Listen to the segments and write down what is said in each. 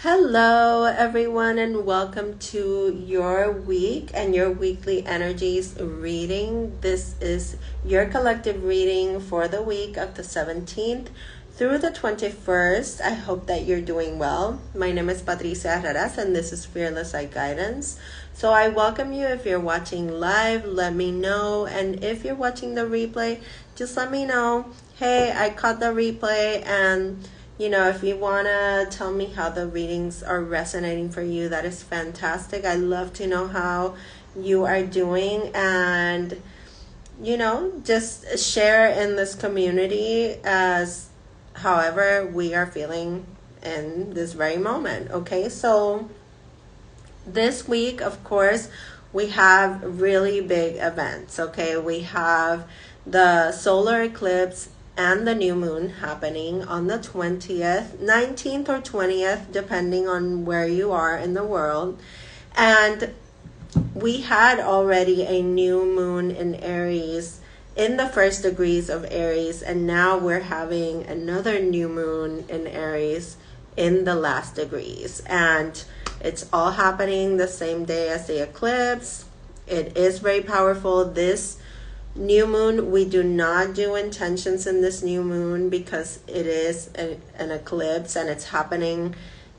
Hello, everyone, and welcome to your week and your weekly energies reading. This is your collective reading for the week of the 17th through the 21st. I hope that you're doing well. My name is pcarraras, and this is Fearless Light Guidance. So I welcome you. If you're watching live, let me know. And if you're watching the replay, just let me know. Hey, I caught the replay, and if you want to tell me how the readings are resonating for you, that is fantastic. I love to know how you are doing, and, just share in this community as however we are feeling in this very moment. Okay, so this week, of course, we have really big events. Okay, we have the solar eclipse and the new moon happening on the 20th, 19th or 20th, depending on where you are in the world. And we had already a new moon in Aries in the first degrees of Aries, and now we're having another new moon in Aries in the last degrees. And it's all happening the same day as the eclipse. It is very powerful. This new moon, we do not do intentions in this new moon because it is an eclipse and it's happening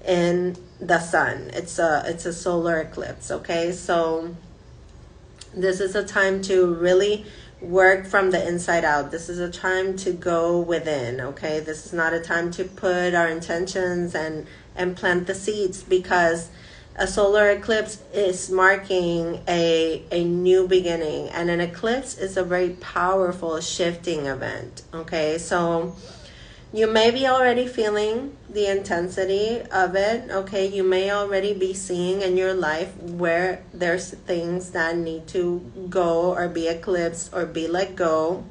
in the sun. It's a solar eclipse. Okay, so this is a time to really work from the inside out. This is a time to go within. Okay, this is not a time to put our intentions and plant the seeds, because a solar eclipse is marking a new beginning, and an eclipse is a very powerful shifting event. Okay, so you may be already feeling the intensity of it. Okay, you may already be seeing in your life where there's things that need to go or be eclipsed or be let go.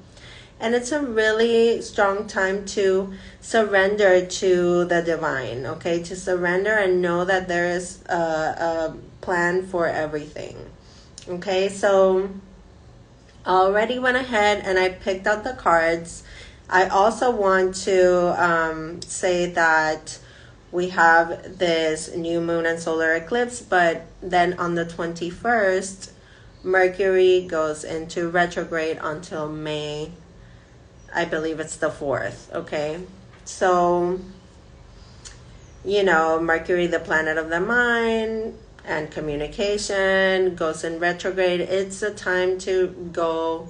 And it's a really strong time to surrender to the divine, okay? To surrender and know that there is a plan for everything, okay? So I already went ahead and I picked out the cards. I also want to say that we have this new moon and solar eclipse, but then on the 21st, Mercury goes into retrograde until May, I believe it's the 4th, okay? So, Mercury, the planet of the mind and communication, goes in retrograde. It's a time to go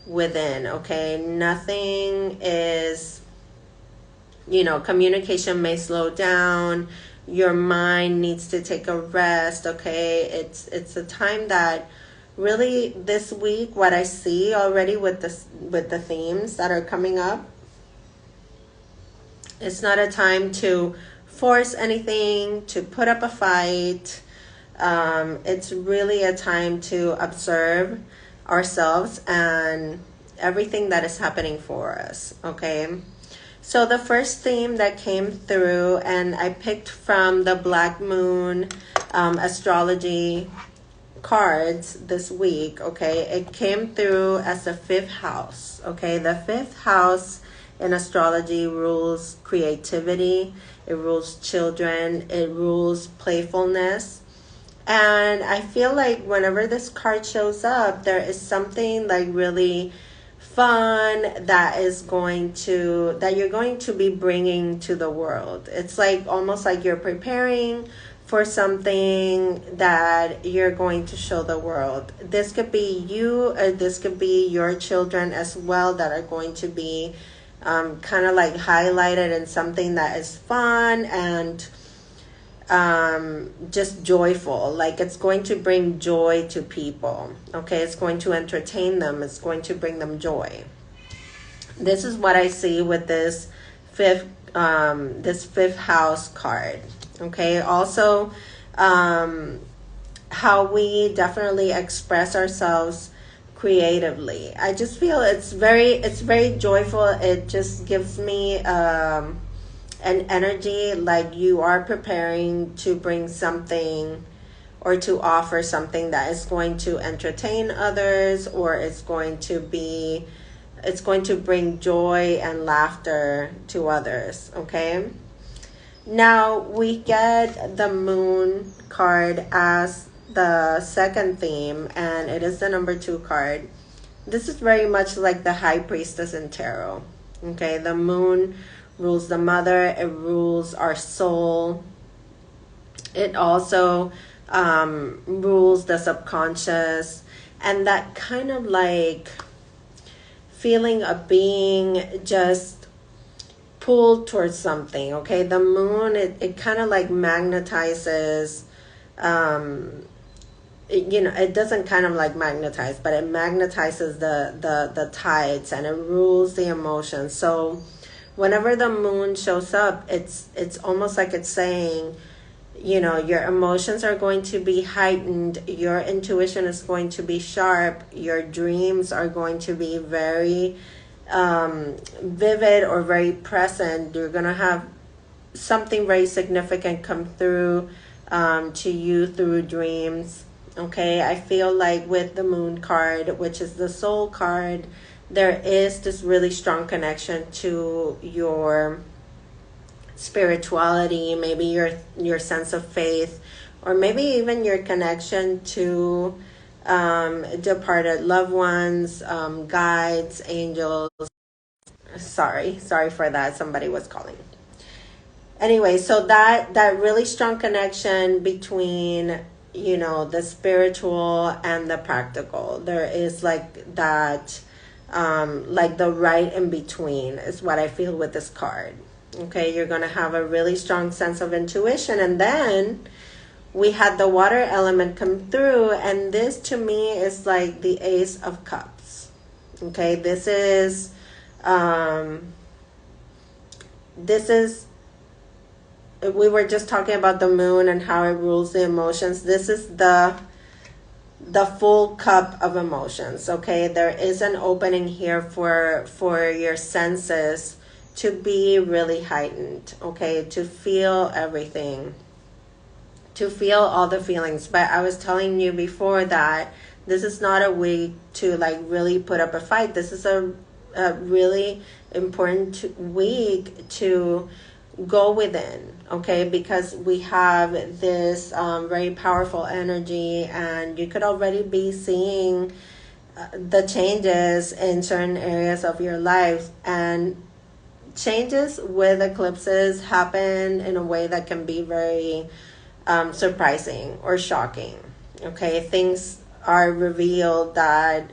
within, okay? Nothing is, communication may slow down. Your mind needs to take a rest, okay? It's a time that really, this week, what I see already with the themes that are coming up, it's not a time to force anything, to put up a fight. It's really a time to observe ourselves and everything that is happening for us, okay? So the first theme that came through, and I picked from the Black Moon astrology cards this week, okay? It came through as the 5th house, okay? The 5th house in astrology rules creativity, it rules children, it rules playfulness. And I feel like whenever this card shows up, there is something like really fun that you're going to be bringing to the world. It's like almost like you're preparing for something that you're going to show the world. This could be you, or this could be your children as well, that are going to be kind of like highlighted in something that is fun and just joyful. Like, it's going to bring joy to people, okay? It's going to entertain them. It's going to bring them joy. This is what I see with this fifth house card. Okay, also how we definitely express ourselves creatively. I just feel it's very joyful. It just gives me an energy like you are preparing to bring something or to offer something that is going to entertain others, or it's going to bring joy and laughter to others, okay? Now we get the moon card as the second theme, and it is the number 2 card. This is very much like the High Priestess in tarot. Okay, the moon rules the mother, it rules our soul. It also rules the subconscious, and that kind of like feeling of being just pulled towards something. Okay, the moon, it kind of like magnetizes, it doesn't kind of like magnetize, but it magnetizes the tides, and it rules the emotions. So whenever the moon shows up, it's almost like it's saying, your emotions are going to be heightened, your intuition is going to be sharp, your dreams are going to be very vivid or very present. You're going to have something very significant come through to you through dreams. Okay, I feel like with the moon card, which is the soul card, there is this really strong connection to your spirituality, maybe your sense of faith, or maybe even your connection to departed loved ones, guides, angels. Sorry for that, somebody was calling. Anyway, so that really strong connection between the spiritual and the practical, there is like that, like the right in between is what I feel with this card. Okay, you're going to have a really strong sense of intuition. And then we had the water element come through, and this to me is like the Ace of Cups. Okay, this is we were just talking about the moon and how it rules the emotions. This is the full cup of emotions. Okay, there is an opening here for your senses to be really heightened. Okay, to feel everything, to feel all the feelings. But I was telling you before that this is not a week to like really put up a fight. This is a really important week to go within. Okay, because we have this very powerful energy, and you could already be seeing the changes in certain areas of your life. And changes with eclipses happen in a way that can be very surprising or shocking. Okay, things are revealed that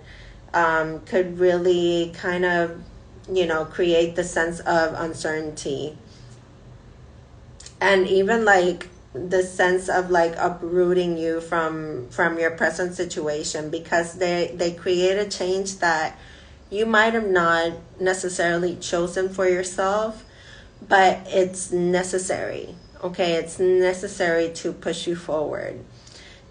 could really kind of create the sense of uncertainty, and even like the sense of like uprooting you from your present situation, because they create a change that you might have not necessarily chosen for yourself, but it's necessary. Okay, it's necessary to push you forward.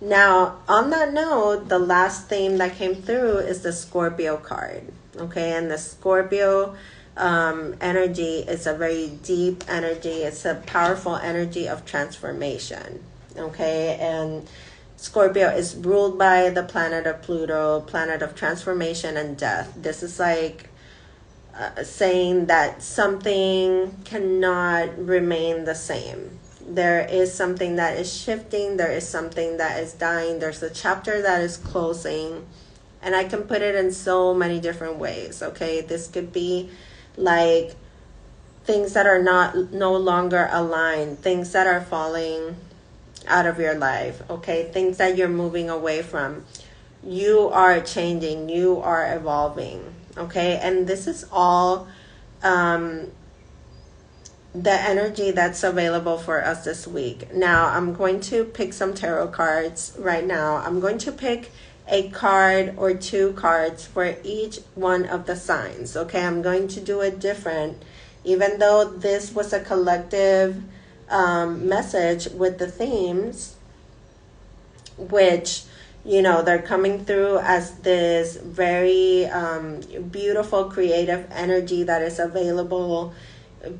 Now, on that note, the last theme that came through is the Scorpio card. Okay, and the Scorpio energy is a very deep energy. It's a powerful energy of transformation. Okay, and Scorpio is ruled by the planet of Pluto, planet of transformation and death. This is like saying that something cannot remain the same. There is something that is shifting. There is something that is dying. There's a chapter that is closing. And I can put it in so many different ways. Okay, this could be like things that are no longer aligned, things that are falling out of your life. Okay, things that you're moving away from. You are changing, you are evolving. Okay, and this is all the energy that's available for us this week. Now I'm going to pick some tarot cards right now. I'm going to pick a card or two cards for each one of the signs. Okay, I'm going to do it different, even though this was a collective message with the themes, which they're coming through as this very beautiful creative energy that is available,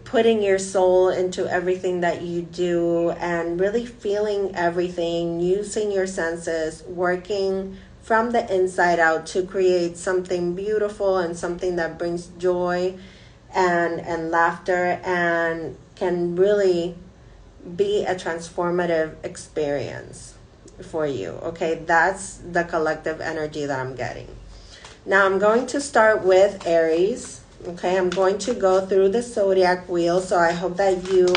putting your soul into everything that you do and really feeling everything, using your senses, working from the inside out to create something beautiful and something that brings joy and laughter, and can really be a transformative experience for you. Okay, that's the collective energy that I'm getting. Now I'm going to start with Aries. Okay, I'm going to go through the zodiac wheel. So I hope that you,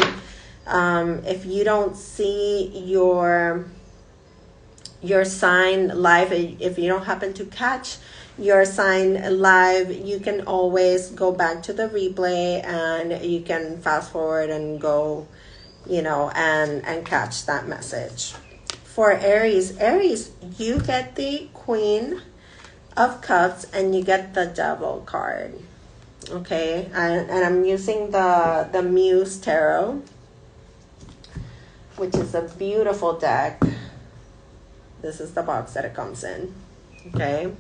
if you don't see your sign live, if you don't happen to catch your sign live, you can always go back to the replay and you can fast forward and go, and catch that message. For Aries, you get the Queen of Cups and you get the Devil card. Okay, and I'm using the Muse Tarot, which is a beautiful deck. This is the box that it comes in. Okay,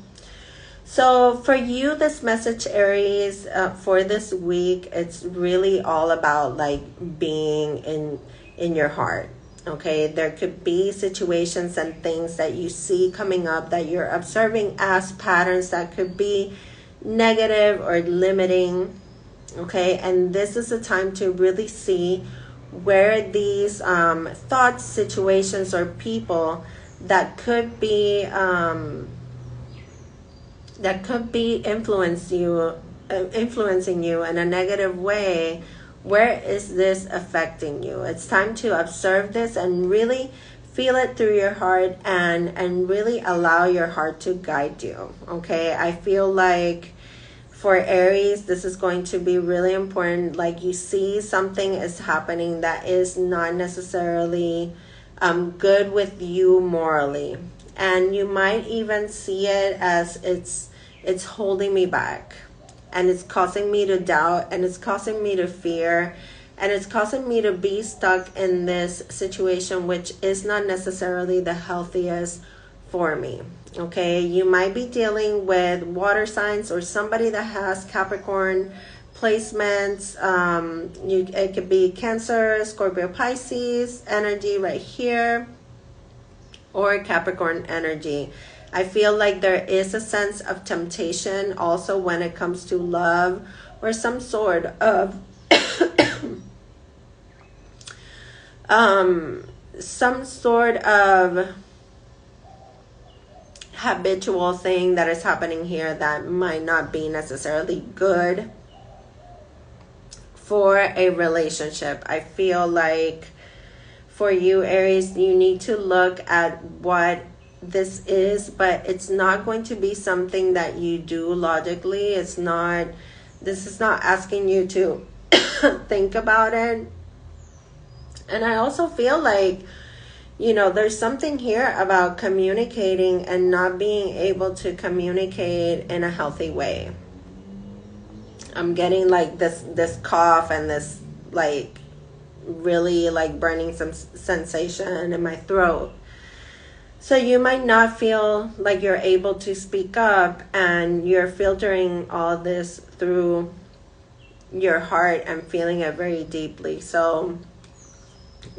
so for you, this message, Aries, for this week, it's really all about like being in your heart. Okay, there could be situations and things that you see coming up that you're observing as patterns that could be negative or limiting. Okay, and this is a time to really see where these thoughts, situations, or people that could be influencing you in a negative way. Where is this affecting you? It's time to observe this and really feel it through your heart and really allow your heart to guide you. Okay, I feel like for Aries, this is going to be really important. Like you see something is happening that is not necessarily good with you morally. And you might even see it as it's holding me back. And it's causing me to doubt, and it's causing me to fear, and it's causing me to be stuck in this situation, which is not necessarily the healthiest for me. Okay, you might be dealing with water signs or somebody that has Capricorn placements. It could be Cancer, Scorpio, Pisces energy right here, or Capricorn energy. I feel like there is a sense of temptation also when it comes to love, or some sort of habitual thing that is happening here that might not be necessarily good for a relationship. I feel like for you, Aries, you need to look at what this is, but it's not going to be something that you do logically. This is not asking you to think about it. And I also feel like, there's something here about communicating and not being able to communicate in a healthy way. I'm getting like this cough and this like really like burning some sensation in my throat. So you might not feel like you're able to speak up, and you're filtering all this through your heart and feeling it very deeply. So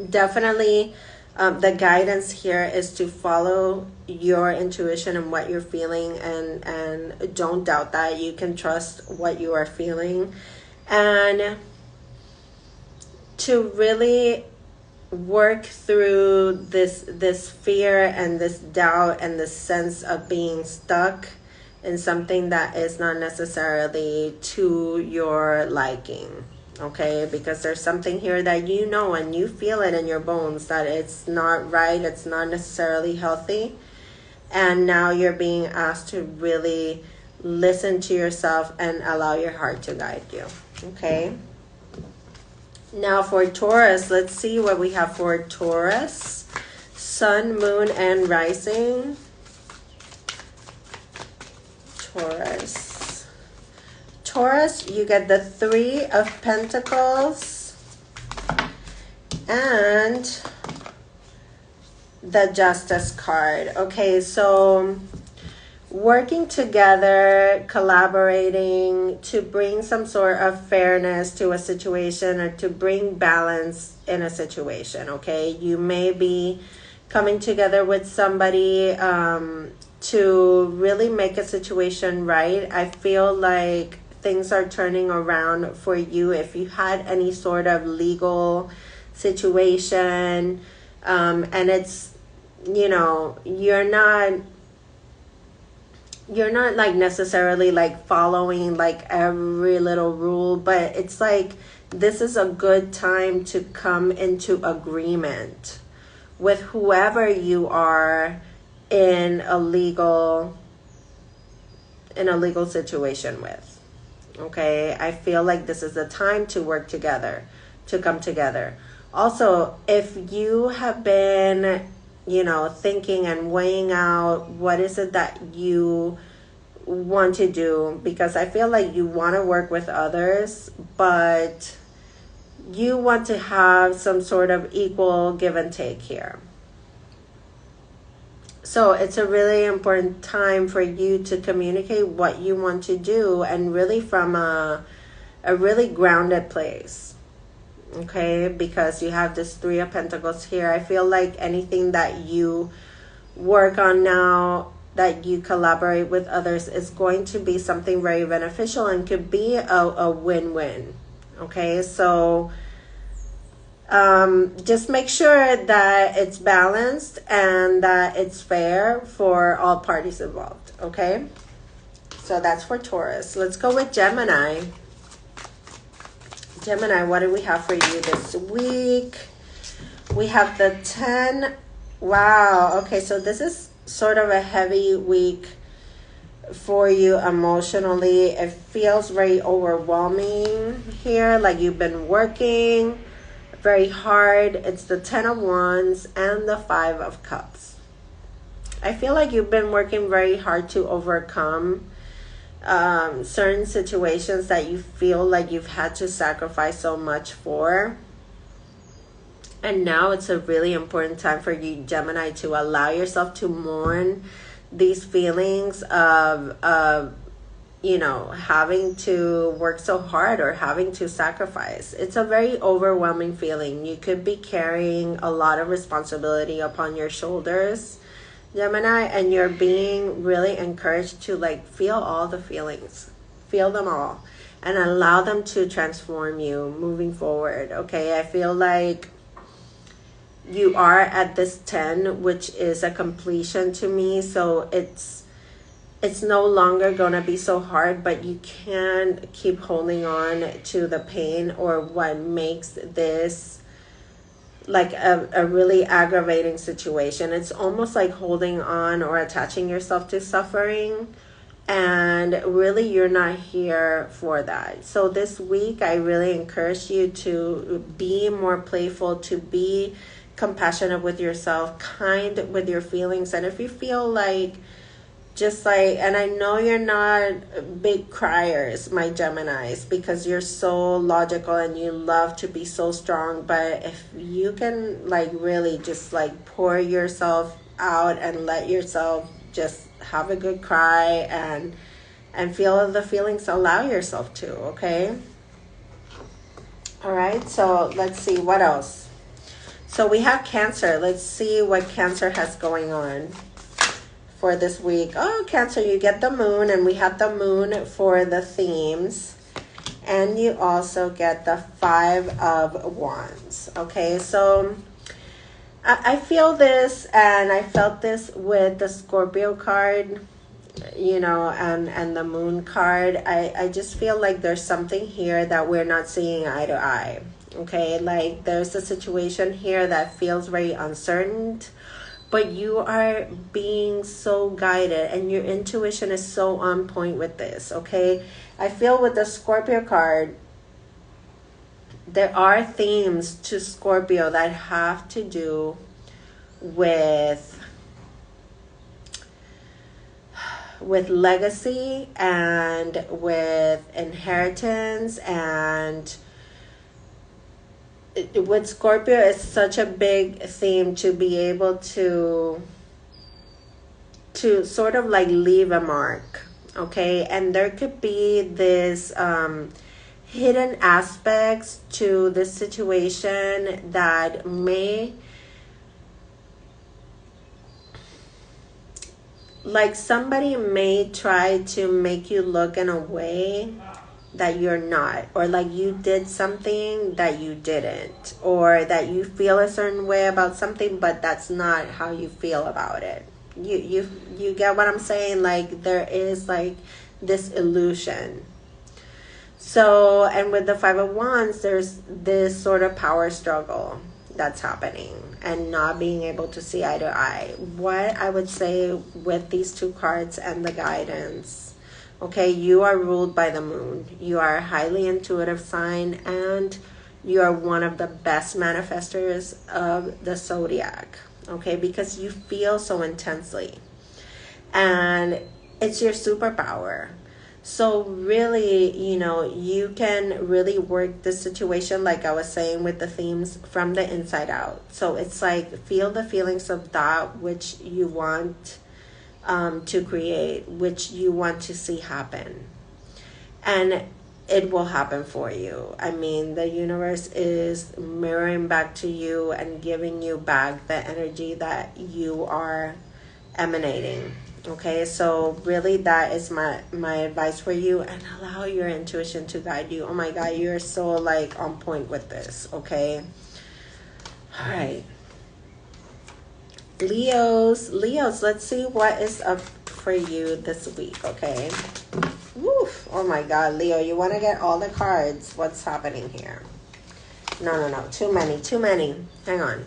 definitely the guidance here is to follow your intuition and what you're feeling, and don't doubt that. You can trust what you are feeling, and to really work through this fear and this doubt and this sense of being stuck in something that is not necessarily to your liking. Okay, because there's something here that and you feel it in your bones that it's not right, it's not necessarily healthy, and now you're being asked to really listen to yourself and allow your heart to guide you. Okay, now for Taurus, let's see what we have for Taurus. Sun, Moon, and Rising. Taurus, you get the Three of Pentacles and the Justice card. Okay, so working together, collaborating to bring some sort of fairness to a situation, or to bring balance in a situation. Okay, you may be coming together with somebody to really make a situation right. I feel like things are turning around for you. If you had any sort of legal situation, and it's, you know, you're not like necessarily like following like every little rule, but it's like this is a good time to come into agreement with whoever you are in a legal situation with. Okay, I feel like this is the time to work together, to come together. Also, if you have been, you know, thinking and weighing out what is it that you want to do, because I feel like you want to work with others, but you want to have some sort of equal give and take here. So it's a really important time for you to communicate what you want to do, and really from a really grounded place. Okay, because you have this Three of Pentacles here. I feel like anything that you work on now, that you collaborate with others, is going to be something very beneficial and could be a win-win. Okay, so just make sure that it's balanced and that it's fair for all parties involved. Okay, so that's for Taurus. Let's go with Gemini. Gemini, what do we have for you this week? We have the 10. Wow. Okay, so this is sort of a heavy week for you emotionally. It feels very overwhelming here, like you've been working very hard. It's the 10 of Wands and the 5 of Cups. I feel like you've been working very hard to overcome certain situations that you feel like you've had to sacrifice so much for. And now it's a really important time for you, Gemini, to allow yourself to mourn these feelings of you know, having to work so hard or having to sacrifice. It's a very overwhelming feeling. You could be carrying a lot of responsibility upon your shoulders, Gemini, and you're being really encouraged to like feel all the feelings. Feel them all and allow them to transform you moving forward. Okay, I feel like you are at this 10, which is a completion to me. So it's no longer going to be so hard, but you can't keep holding on to the pain or what makes this like a really aggravating situation. It's almost like holding on or attaching yourself to suffering, and really you're not here for that. So this week I really encourage you to be more playful, to be compassionate with yourself, kind with your feelings. And if you feel like, just like, and I know you're not big criers, my Geminis, because you're so logical and you love to be so strong, but if you can like really just like pour yourself out and let yourself just have a good cry and feel the feelings, allow yourself to. Okay, all right, so let's see what else. So we have Cancer. Let's see what Cancer has going on for this week. Oh, Cancer, you get the moon, and we have the moon for the themes, and you also get the 5 of Wands. Okay, so I feel this, and I felt this with the Scorpio card, you know, and the moon card. I just feel like there's something here that we're not seeing eye to eye. Okay, like there's a situation here that feels very uncertain, but you are being so guided and your intuition is so on point with this. Okay, I feel with the Scorpio card, there are themes to Scorpio that have to do with legacy and with inheritance, and with Scorpio, it's such a big theme to be able to sort of like leave a mark. Okay, and there could be this hidden aspects to this situation that may, like somebody may try to make you look in a way that you're not, or like you did something that you didn't, or that you feel a certain way about something, but that's not how you feel about it. You get what I'm saying? Like there is like this illusion. So, and with the Five of Wands, there's this sort of power struggle that's happening and not being able to see eye to eye. What I would say with these two cards and the guidance, okay, you are ruled by the moon. You are a highly intuitive sign, and you are one of the best manifestors of the zodiac, okay, because you feel so intensely. And it's your superpower. So really, you know, you can really work the situation, like I was saying with the themes, from the inside out. So it's like feel the feelings of that which you want to create, which you want to see happen. And it will happen for you. I mean, the universe is mirroring back to you and giving you back the energy that you are emanating. Okay, so really that is my advice for you, and allow your intuition to guide you. Oh my God, you're so like on point with this, okay? All right. Leos, let's see what is up for you this week, okay? Woof. Oh my God, Leo, you want to get all the cards. What's happening here? No. Too many. Hang on.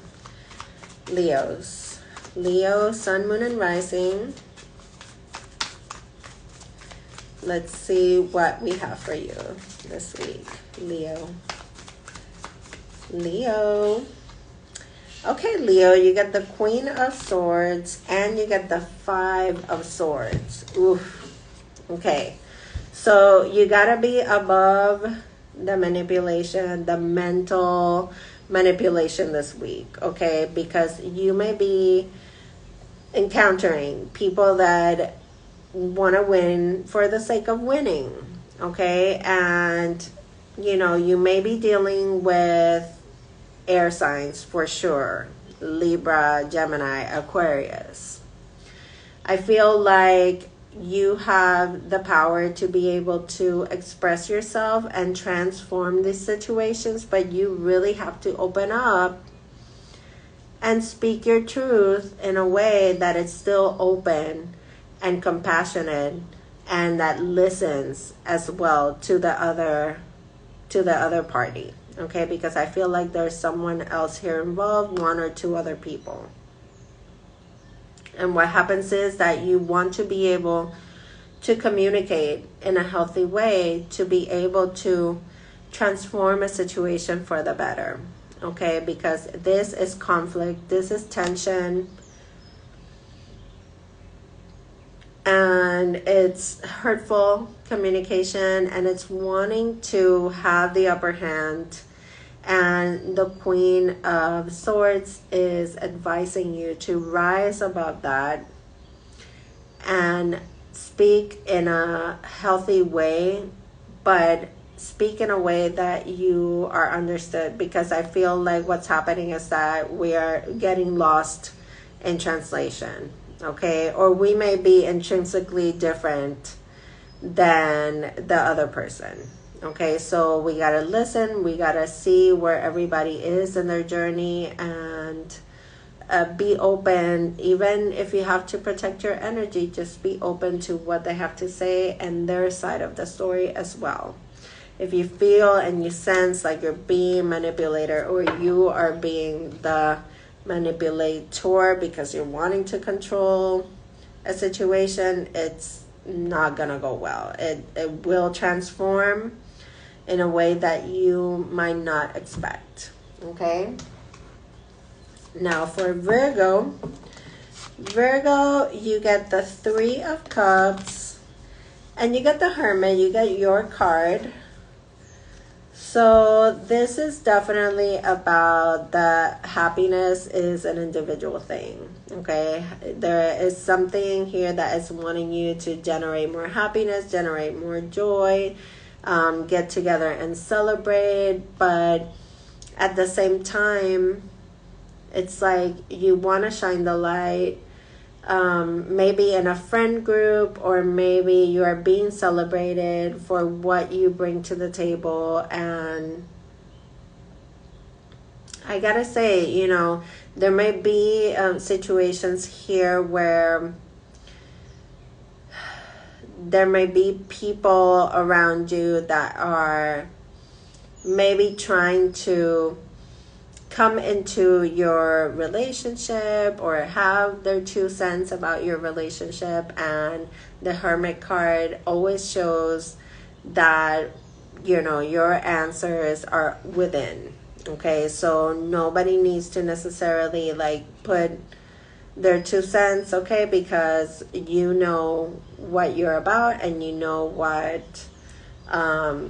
Leos. Leo, Sun, Moon, and Rising. Let's see what we have for you this week, Leo. Okay, Leo, you get the Queen of Swords and you get the Five of Swords. Oof. Okay, so you gotta be above the manipulation, the mental manipulation this week, okay? Because you may be encountering people that want to win for the sake of winning, okay? And you know, you may be dealing with air signs for sure: Libra, Gemini, Aquarius. I feel like you have the power to be able to express yourself and transform these situations, but you really have to open up and speak your truth in a way that is still open and compassionate, and that listens as well to the other party, okay? Because I feel like there's someone else here involved, one or two other people. And what happens is that you want to be able to communicate in a healthy way, to be able to transform a situation for the better, okay? Because this is conflict, this is tension, and it's hurtful communication, and it's wanting to have the upper hand. And the Queen of Swords is advising you to rise above that and speak in a healthy way, but speak in a way that you are understood. Because I feel like what's happening is that we are getting lost in translation, okay? Or we may be intrinsically different than the other person, okay? So we gotta listen, we gotta see where everybody is in their journey, and be open. Even if you have to protect your energy, just be open to what they have to say and their side of the story as well. If you feel and you sense like you're being manipulated, or you are being the manipulator because you're wanting to control a situation, it's not gonna go well. It will transform in a way that you might not expect, okay? Now for Virgo, you get the Three of Cups and you get the Hermit. You get your card. So this is definitely about the happiness is an individual thing, okay? There is something here that is wanting you to generate more happiness, generate more joy, get together and celebrate. But at the same time, it's like you want to shine the light maybe in a friend group, or maybe you are being celebrated for what you bring to the table. And I gotta say, you know, there may be situations here where there may be people around you that are maybe trying to come into your relationship or have their 2 cents about your relationship. And the Hermit card always shows that, you know, your answers are within. Okay, so nobody needs to necessarily like put their 2 cents, okay, because you know what you're about and you know what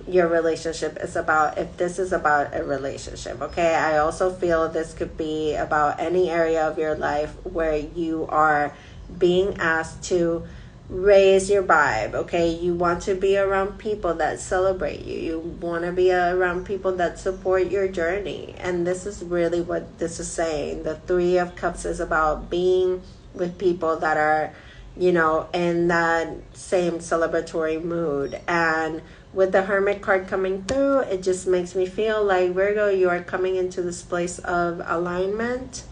your relationship is about, if this is about a relationship. Okay, I also feel this could be about any area of your life where you are being asked to raise your vibe. Okay, you want to be around people that celebrate you, you want to be around people that support your journey. And this is really what this is saying. The 3 of Cups is about being with people that are, you know, in that same celebratory mood. And with the Hermit card coming through, it just makes me feel like, Virgo, you are coming into this place of alignment.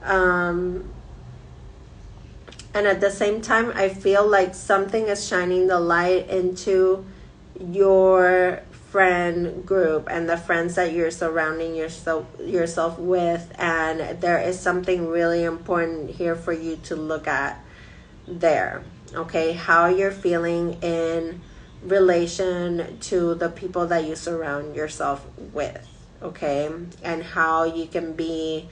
And at the same time, I feel like something is shining the light into your friend group and the friends that you're surrounding yourself with. And there is something really important here for you to look at there. Okay, how you're feeling in relation to the people that you surround yourself with. Okay, and how you can be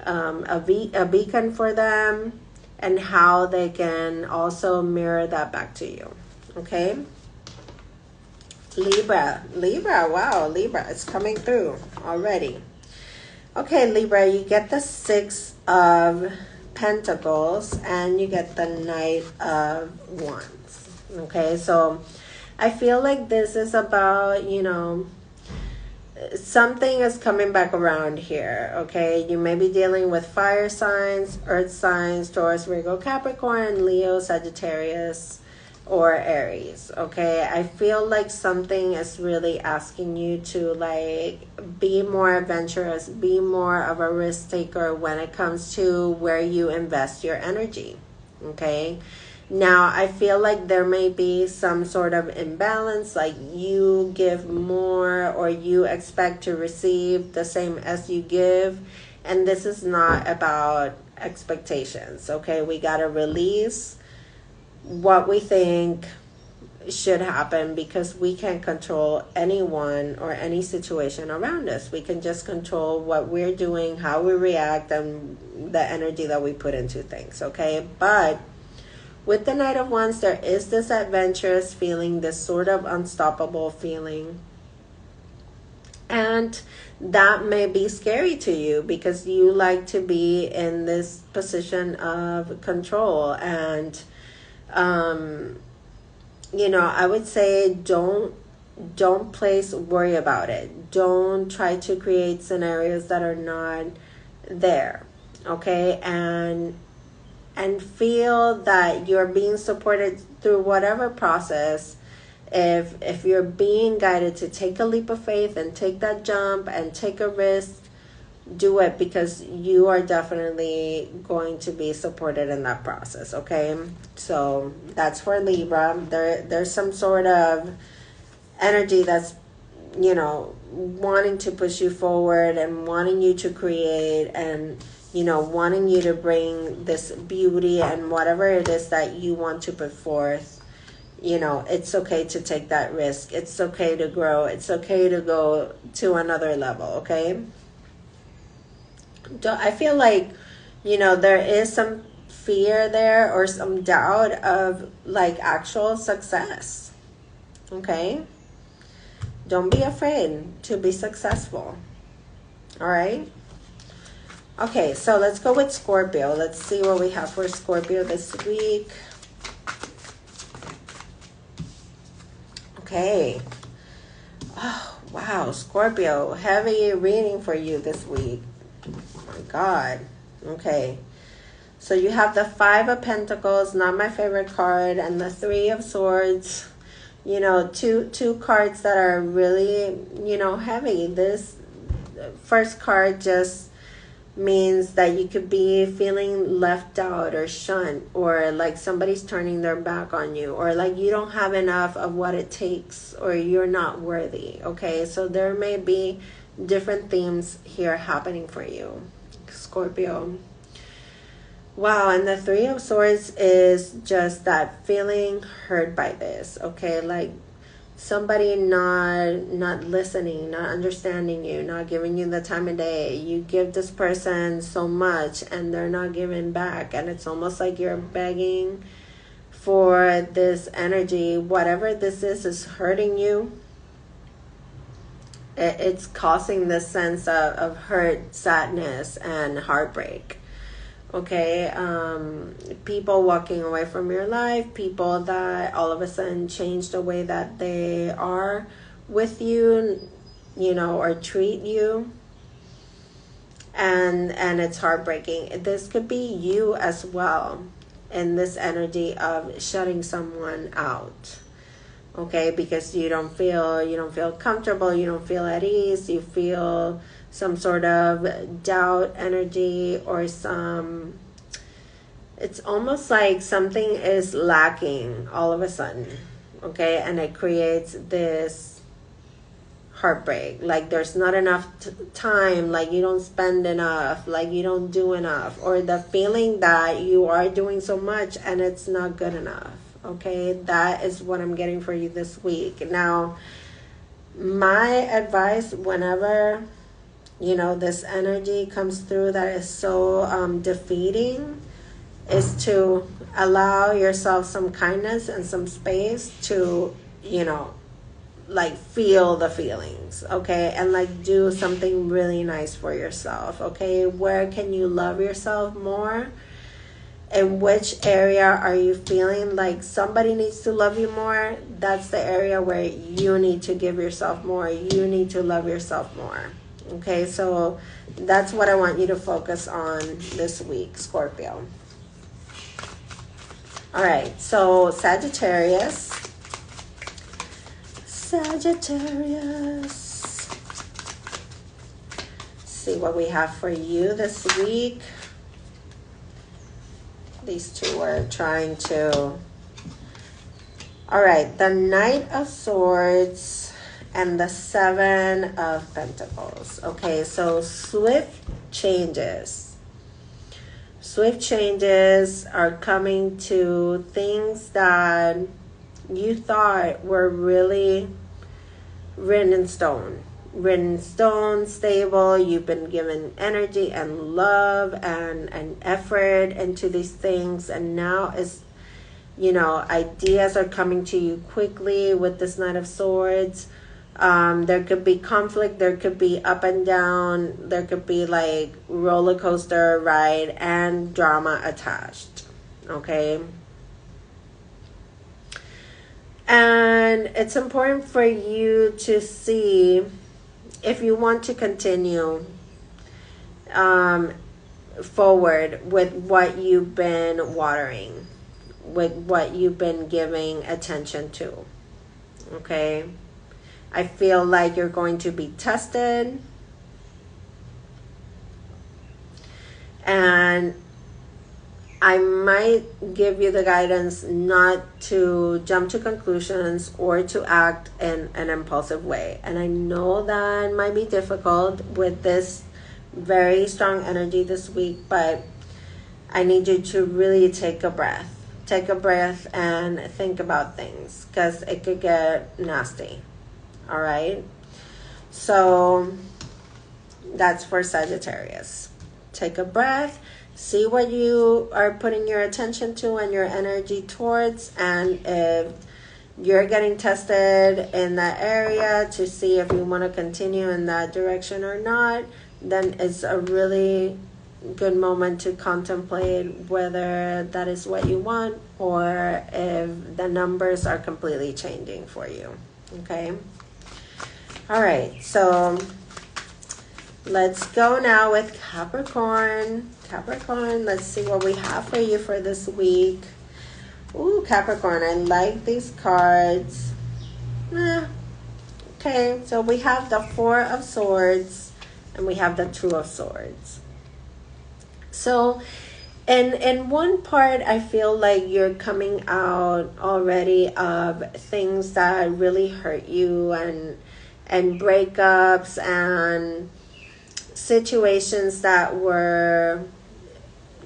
a beacon for them, and how they can also mirror that back to you. Okay, Libra, wow, Libra, it's coming through already. Okay, Libra, you get the 6 of Pentacles and you get the Knight of Wands. Okay, so I feel like this is about, you know, something is coming back around here. Okay, you may be dealing with fire signs, earth signs, Taurus, Virgo, Capricorn, Leo, Sagittarius, or Aries. Okay, I feel like something is really asking you to like be more adventurous, be more of a risk taker when it comes to where you invest your energy. Okay, now I feel like there may be some sort of imbalance, like you give more or you expect to receive the same as you give. And this is not about expectations. Okay, we got to release what we think should happen, because we can't control anyone or any situation around us. We can just control what we're doing, how we react, and the energy that we put into things. Okay, but with the Knight of Wands, there is this adventurous feeling, this sort of unstoppable feeling. And that may be scary to you because you like to be in this position of control. And you know, I would say don't worry about it. Don't try to create scenarios that are not there. Okay, and feel that you're being supported through whatever process. If you're being guided to take a leap of faith and take that jump and take a risk, do it, because you are definitely going to be supported in that process. Okay, so that's for Libra. There's some sort of energy that's, you know, wanting to push you forward and wanting you to create, and you know, wanting you to bring this beauty and whatever it is that you want to put forth. You know, it's okay to take that risk. It's okay to grow. It's okay to go to another level. Okay, I feel like, you know, there is some fear there or some doubt of like actual success. Okay, don't be afraid to be successful. All right. Okay, so let's go with Scorpio. Let's see what we have for Scorpio this week. Okay. Oh, wow, Scorpio, heavy reading for you this week. Oh my God. Okay. So you have the Five of Pentacles, not my favorite card, and the Three of Swords. You know, two cards that are really, you know, heavy. This first card just means that you could be feeling left out or shunned, or like somebody's turning their back on you, or like you don't have enough of what it takes, or you're not worthy. Okay, so there may be different themes here happening for you, Scorpio. Wow, and the Three of Swords is just that feeling hurt by this, okay? Like somebody not listening, not understanding you, not giving you the time of day. You give this person so much and they're not giving back, and it's almost like you're begging for this energy. Whatever this is hurting you. It's causing this sense of hurt, sadness, and heartbreak. Okay, people walking away from your life, people that all of a sudden change the way that they are with you, you know, or treat you, and it's heartbreaking. This could be you as well in this energy of shutting someone out. Okay, because you don't feel comfortable, you don't feel at ease, you feel some sort of doubt energy, or it's almost like something is lacking all of a sudden, okay, and it creates this heartbreak, like there's not enough time, like you don't spend enough, like you don't do enough, or the feeling that you are doing so much and it's not good enough. Okay, that is what I'm getting for you this week. Now, my advice whenever, you know, this energy comes through that is so defeating, is to allow yourself some kindness and some space to, you know, like feel the feelings, okay, and like do something really nice for yourself. Okay, where can you love yourself more? In which area are you feeling like somebody needs to love you more? That's the area where you need to give yourself more. You need to love yourself more. Okay, so that's what I want you to focus on this week, Scorpio. All right, so Sagittarius. See what we have for you this week. These two are trying to... All right, the Knight of Swords and the Seven of Pentacles. Okay, so swift changes. Swift changes are coming to things that you thought were really written in stone. Written stone, stable. You've been given energy and love and effort into these things, and now is, you know, ideas are coming to you quickly with this Knight of Swords. There could be conflict, there could be up and down, there could be like roller coaster ride and drama attached. Okay, and it's important for you to see if you want to continue forward with what you've been watering, with what you've been giving attention to. Okay, I feel like you're going to be tested, and I might give you the guidance not to jump to conclusions or to act in an impulsive way. And I know that might be difficult with this very strong energy this week, but I need you to really take a breath. Take a breath and think about things, because it could get nasty. All right? So that's for Sagittarius. Take a breath. See what you are putting your attention to and your energy towards, and if you're getting tested in that area to see if you want to continue in that direction or not, then it's a really good moment to contemplate whether that is what you want, or if the numbers are completely changing for you. Okay? All right, so Let's go now with Capricorn. Capricorn, let's see what we have for you for this week. Ooh, Capricorn, I like these cards. Okay, so we have the Four of Swords and we have the Two of Swords. So in one part, I feel like you're coming out already of things that really hurt you, and breakups and situations that were,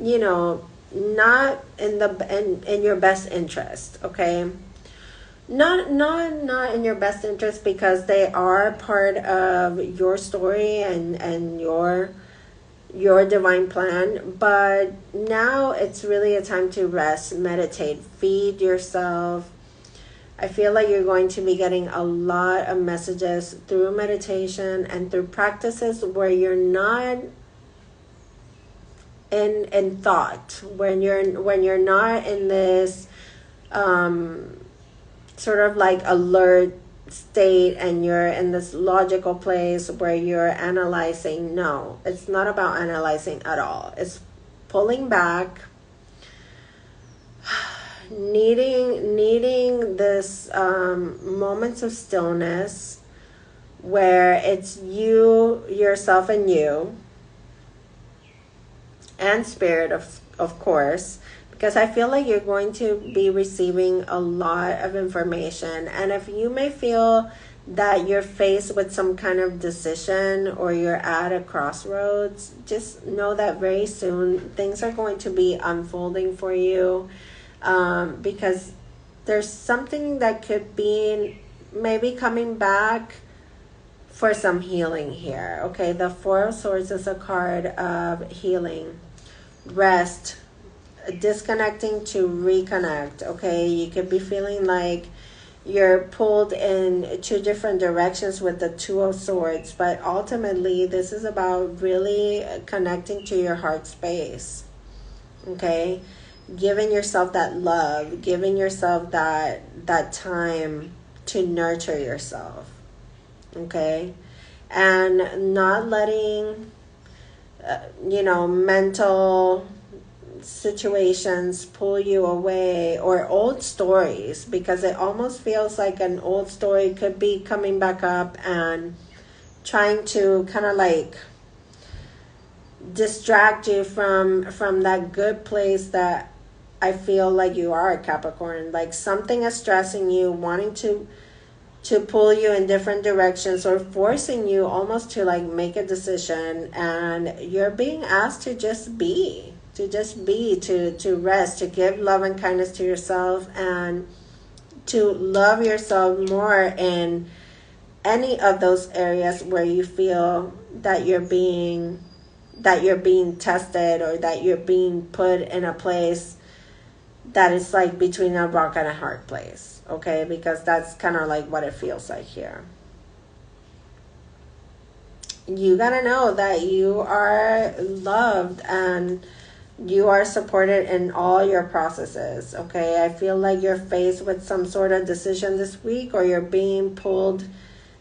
you know, not in your best interest. Okay, not in your best interest, because they are part of your story and your divine plan. But now it's really a time to rest, meditate, feed yourself. I feel like you're going to be getting a lot of messages through meditation and through practices where you're not in thought, when you're not in this sort of like alert state, and you're in this logical place where you're analyzing. No, it's not about analyzing at all. It's pulling back, needing this moments of stillness where it's you, yourself, and you, and spirit, of course, because I feel like you're going to be receiving a lot of information. And if you may feel that you're faced with some kind of decision, or you're at a crossroads, just know that very soon things are going to be unfolding for you, because there's something that could be maybe coming back for some healing here. Okay, the Four of Swords is a card of healing, rest, disconnecting to reconnect. Okay, you could be feeling like you're pulled in two different directions with the Two of Swords, but ultimately this is about really connecting to your heart space. Okay, giving yourself that love, giving yourself that time to nurture yourself. Okay, and not letting mental situations pull you away, or old stories, because it almost feels like an old story could be coming back up and trying to kind of like distract you from that good place that I feel like you are, Capricorn. Like something is stressing you, wanting to pull you in different directions, or forcing you almost to like make a decision, and you're being asked to just be, to rest, to give love and kindness to yourself, and to love yourself more in any of those areas where you feel that you're being tested, or that you're being put in a place that is like between a rock and a hard place. Okay, because that's kind of like what it feels like here. You gotta know that you are loved and you are supported in all your processes. Okay, I feel like you're faced with some sort of decision this week, or you're being pulled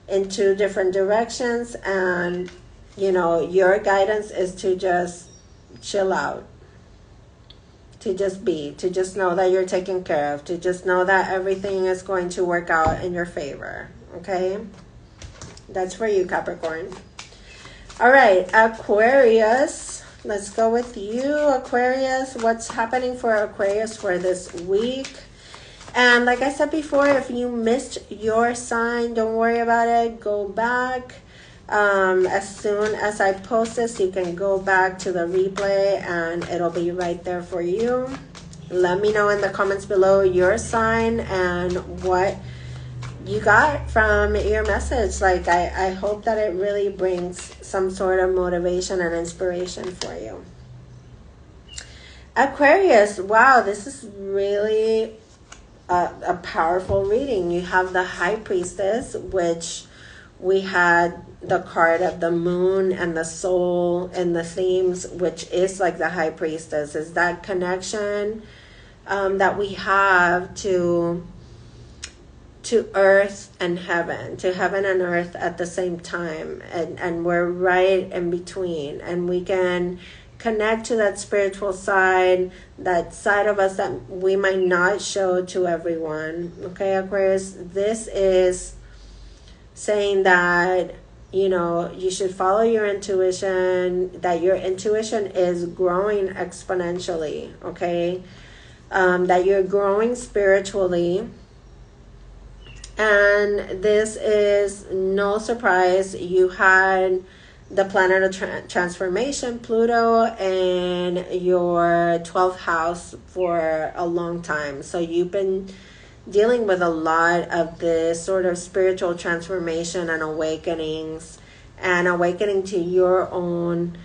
into different directions, and your guidance is to just chill out, to just be, to just know that you're taken care of, to just know that everything is going to work out in your favor. Okay, that's for you, Capricorn. All right, Aquarius. Let's go with you, Aquarius. What's happening for Aquarius for this week? And like I said before, if you missed your sign, don't worry about it. Go back. As soon as I post this, you can go back to the replay and it'll be right there for you. Let me know in the comments below your sign and what you got from your message. Like I hope that it really brings some sort of motivation and inspiration for you. Aquarius, wow, this is really a powerful reading. You have the High Priestess, which we had the card of the moon and the soul and the themes, which is like the High Priestess, is that connection that we have to to earth and heaven, to heaven and earth at the same time, and we're right in between, and we can connect to that spiritual side, that side of us that we might not show to everyone. Okay, Aquarius, this is saying that, you know, you should follow your intuition, that your intuition is growing exponentially, okay? That you're growing spiritually. And this is no surprise. You had the planet of transformation, Pluto, in your 12th house for a long time. So you've been dealing with a lot of this sort of spiritual transformation and awakenings, and awakening to your own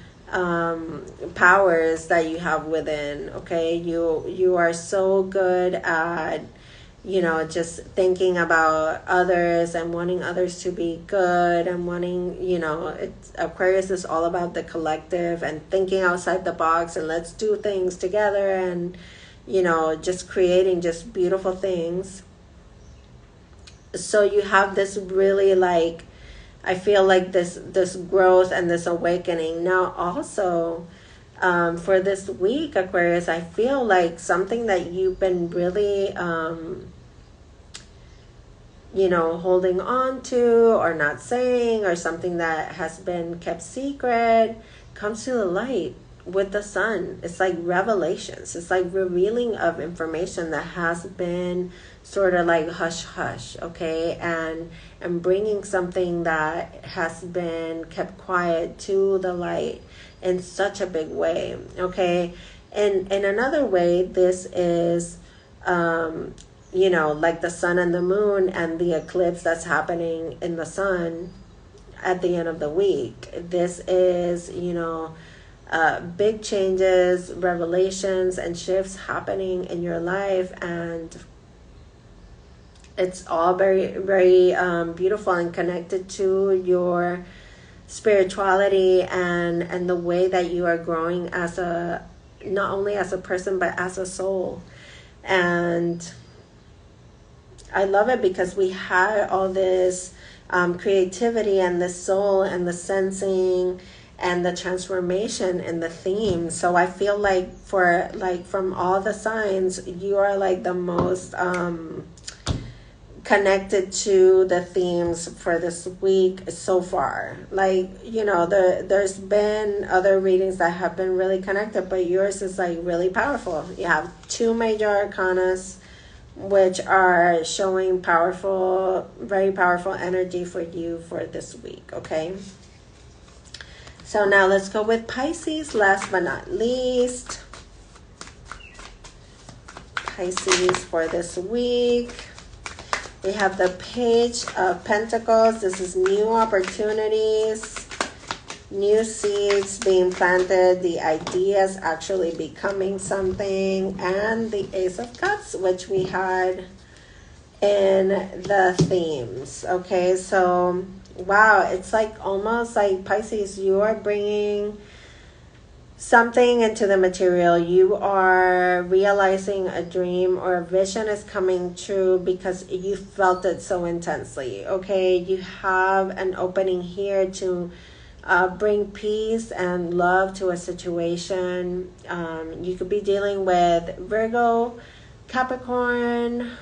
powers that you have within. Okay, you are so good at, you know, just thinking about others and wanting others to be good, and wanting, you know, Aquarius is all about the collective and thinking outside the box, and let's do things together, and, you know, just creating just beautiful things. So you have this really, like, I feel like this growth and this awakening. Now also, for this week, Aquarius, I feel like something that you've been really, you know, holding on to or not saying, or something that has been kept secret, comes to the light with the sun. It's like revelations. It's like revealing of information that has been sort of like hush hush, okay, and bringing something that has been kept quiet to the light in such a big way, okay. And in another way, this is you know, like the sun and the moon and the eclipse that's happening in the sun at the end of the week. This is, you know, big changes, revelations, and shifts happening in your life, and it's all very, very beautiful and connected to your spirituality and the way that you are growing as a, not only as a person, but as a soul. And I love it because we had all this creativity and the soul and the sensing and the transformation in the theme. So I feel like for, like, from all the signs, you are like the most connected to the themes for this week so far. Like, you know, there's been other readings that have been really connected, but yours is like really powerful. You have 2 major arcanas, which are showing powerful, very powerful energy for you for this week, okay? So now let's go with Pisces, last but not least. Pisces for this week. We have the Page of Pentacles. This is new opportunities, new seeds being planted, the ideas actually becoming something, and the Ace of Cups, which we had in the themes. Okay, so wow, it's like almost like Pisces, you are bringing something into the material. You are realizing a dream or a vision is coming true because you felt it so intensely. Okay, you have an opening here to bring peace and love to a situation. You could be dealing with Virgo, Capricorn,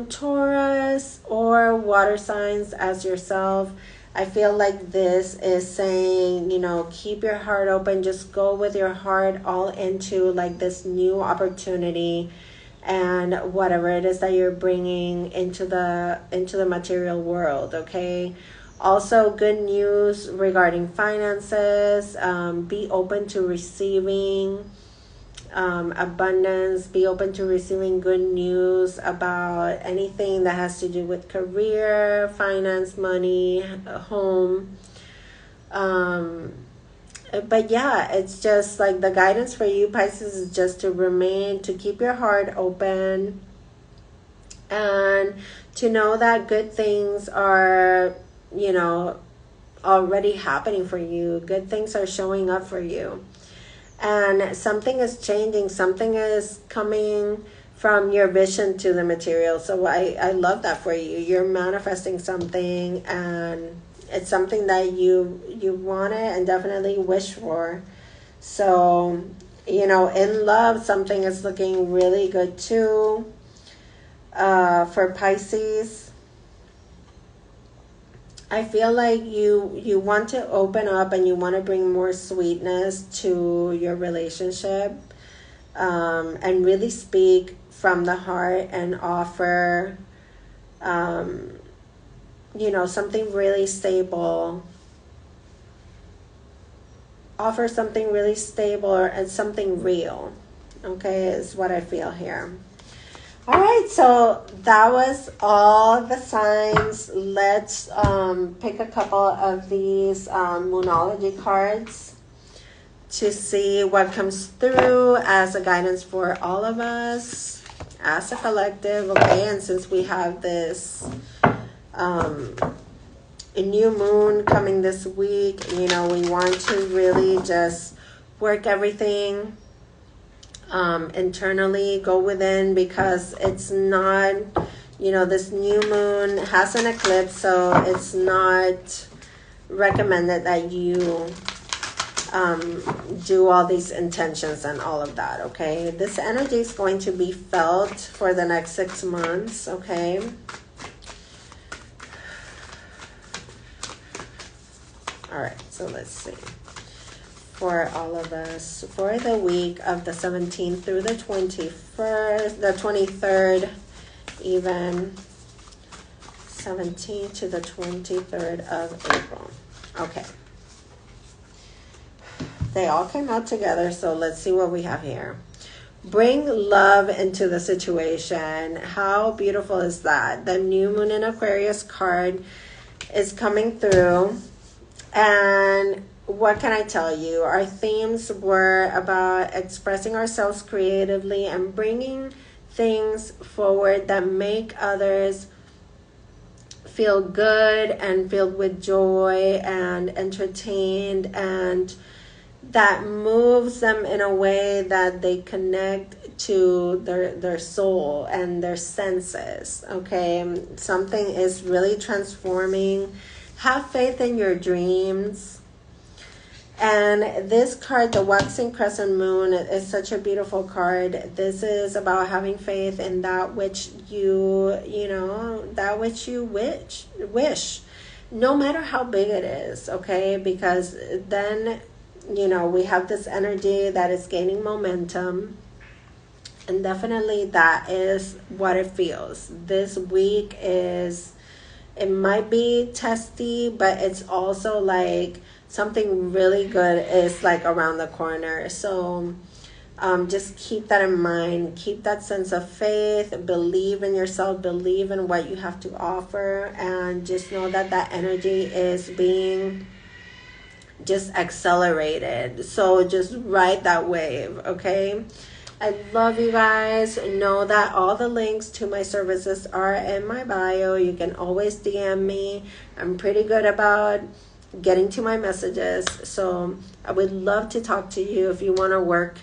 Taurus, or water signs as yourself. I feel like this is saying, you know, keep your heart open. Just go with your heart all into like this new opportunity and whatever it is that you're bringing into the material world, okay? Also, good news regarding finances. Be open to receiving abundance. Be open to receiving good news about anything that has to do with career, finance, money, home. But yeah, it's just like the guidance for you, Pisces, is just to keep your heart open and to know that good things are, you know, already happening for you. Good things are showing up for you. And something is changing. Something is coming from your vision to the material. So I love that for you. You're manifesting something, and it's something that you want it and definitely wish for. So, in love, something is looking really good too. For Pisces, I feel like you want to open up and you want to bring more sweetness to your relationship, and really speak from the heart and offer, something really stable. Offer something really stable and something real. Okay, is what I feel here. All right, so that was all the signs. Let's pick a couple of these Moonology cards to see what comes through as a guidance for all of us as a collective. Okay, and since we have this a new moon coming this week, we want to really just work everything internally, go within, because it's not, this new moon has an eclipse, so it's not recommended that you do all these intentions and all of that. Okay, this energy is going to be felt for the next 6 months. Okay. All right, so let's see. For all of us, for the week of the 17th through the 21st, the 23rd, even 17th to the 23rd of April. Okay. They all came out together, so let's see what we have here. Bring love into the situation. How beautiful is that? The new moon in Aquarius card is coming through. And what can I tell you? Our themes were about expressing ourselves creatively and bringing things forward that make others feel good and filled with joy and entertained, and that moves them in a way that they connect to their soul and their senses. Okay, something is really transforming. Have faith in your dreams. And this card, the Waxing Crescent Moon, is such a beautiful card. This is about having faith in that which that which you wish, no matter how big it is, okay? Because then, we have this energy that is gaining momentum. And definitely that is what it feels. This week it might be testy, but it's also like something really good is like around the corner. So just keep that in mind. Keep that sense of faith. Believe in yourself. Believe in what you have to offer. And just know that that energy is being just accelerated. So just ride that wave, okay? I love you guys. Know that all the links to my services are in my bio. You can always DM me. I'm pretty good about getting to my messages. So I would love to talk to you if you want to work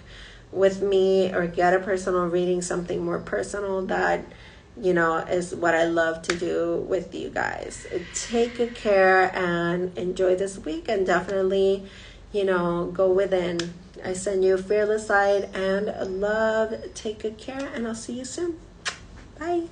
with me or get a personal reading, something more personal. That, is what I love to do with you guys. Take good care and enjoy this week, and definitely, go within. I send you fearless light and love. Take good care, and I'll see you soon. Bye.